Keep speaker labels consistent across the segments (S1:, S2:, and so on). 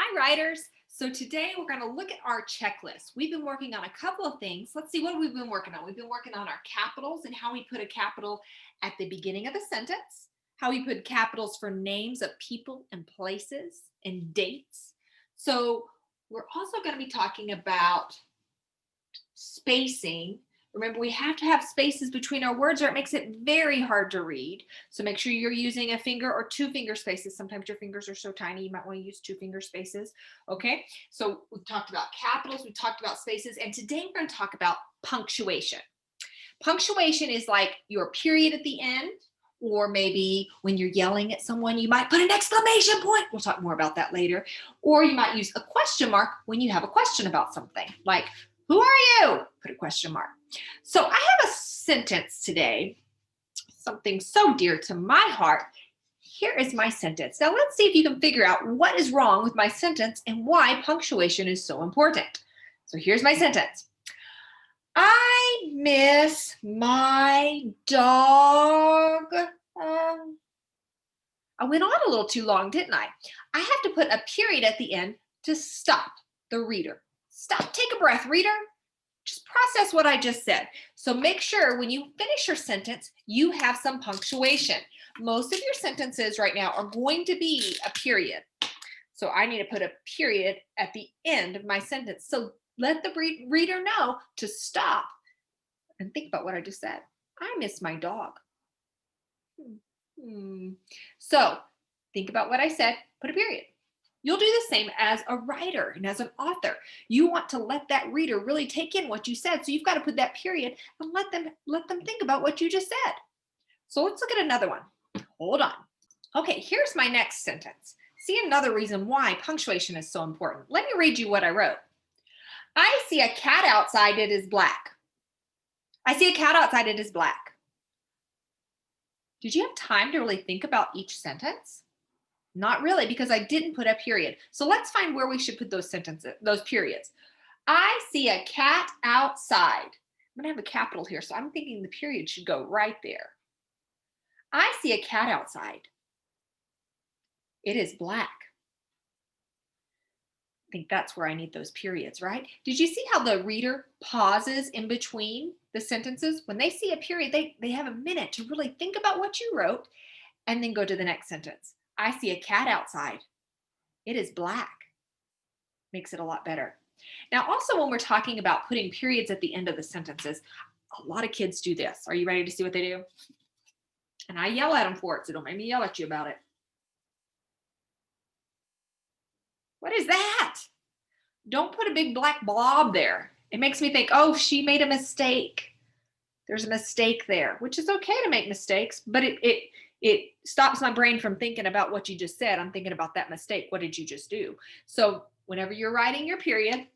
S1: Hi, writers. So today we're going to look at our checklist. We've been working on a couple of things. Let's see what we've been working on. We've been working on our capitals and how we put a capital at the beginning of the sentence, how we put capitals for names of people and places and dates. So we're also going to be talking about spacing. Remember, we have to have spaces between our words or it makes it very hard to read. So make sure you're using a finger or two finger spaces. Sometimes your fingers are so tiny, you might want to use two finger spaces. Okay, so we've talked about capitals, we've talked about spaces, and today we're going to talk about punctuation. Punctuation is like your period at the end, or maybe when you're yelling at someone, you might put an exclamation point. We'll talk more about that later. Or you might use a question mark when you have a question about something, like, who are you? Put a question mark. So I have a sentence today, something so dear to my heart. Here is my sentence. Now let's see if you can figure out what is wrong with my sentence and why punctuation is so important. So here's my sentence. I miss my dog. I went on a little too long, didn't I? I have to put a period at the end to stop the reader. Stop, take a breath, reader. Just process what I just said. So make sure when you finish your sentence, you have some punctuation. Most of your sentences right now are going to be a period. So I need to put a period at the end of my sentence. So let the reader know to stop and think about what I just said. I miss my dog. So think about what I said, put a period. You'll do the same as a writer and as an author. You want to let that reader really take in what you said. So you've got to put that period and let them think about what you just said. So let's look at another one. Hold on. Okay, here's my next sentence. See another reason why punctuation is so important. Let me read you what I wrote. I see a cat outside, it is black. I see a cat outside, it is black. Did you have time to really think about each sentence? Not really, because I didn't put a period. So let's find where we should put those sentences, those periods. I see a cat outside. I'm gonna have a capital here, so I'm thinking the period should go right there. I see a cat outside. It is black. I think that's where I need those periods, right? Did you see how the reader pauses in between the sentences? When they see a period, they have a minute to really think about what you wrote and then go to the next sentence. I see a cat outside. It is black. Makes it a lot better. Now, also when we're talking about putting periods at the end of the sentences, a lot of kids do this. Are you ready to see what they do? And I yell at them for it, so don't make me yell at you about it. What is that? Don't put a big black blob there. It makes me think, oh, she made a mistake. There's a mistake there, which is okay to make mistakes, but it stops my brain from thinking about what you just said. I'm thinking about that mistake. What did you just do? So whenever you're writing your period,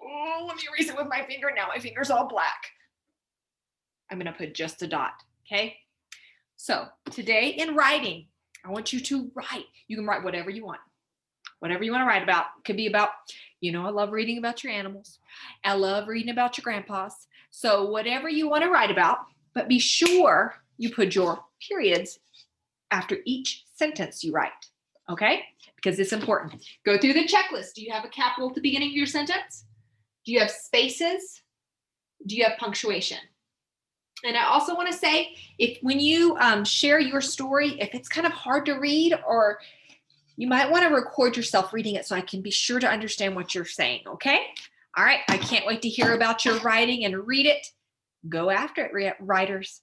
S1: oh, let me erase it with my finger. Now my finger's all black. I'm going to put just a dot. Okay. So today in writing, I want you to write. You can write whatever you want. Whatever you want to write about. It could be about, I love reading about your animals. I love reading about your grandpas. So whatever you want to write about, but be sure you put your periods after each sentence you write, okay? Because it's important. Go through the checklist. Do you have a capital at the beginning of your sentence? Do you have spaces? Do you have punctuation? And I also want to say, when you share your story, if it's kind of hard to read, or you might want to record yourself reading it so I can be sure to understand what you're saying, okay? All right, I can't wait to hear about your writing and read it. Go after it, writers.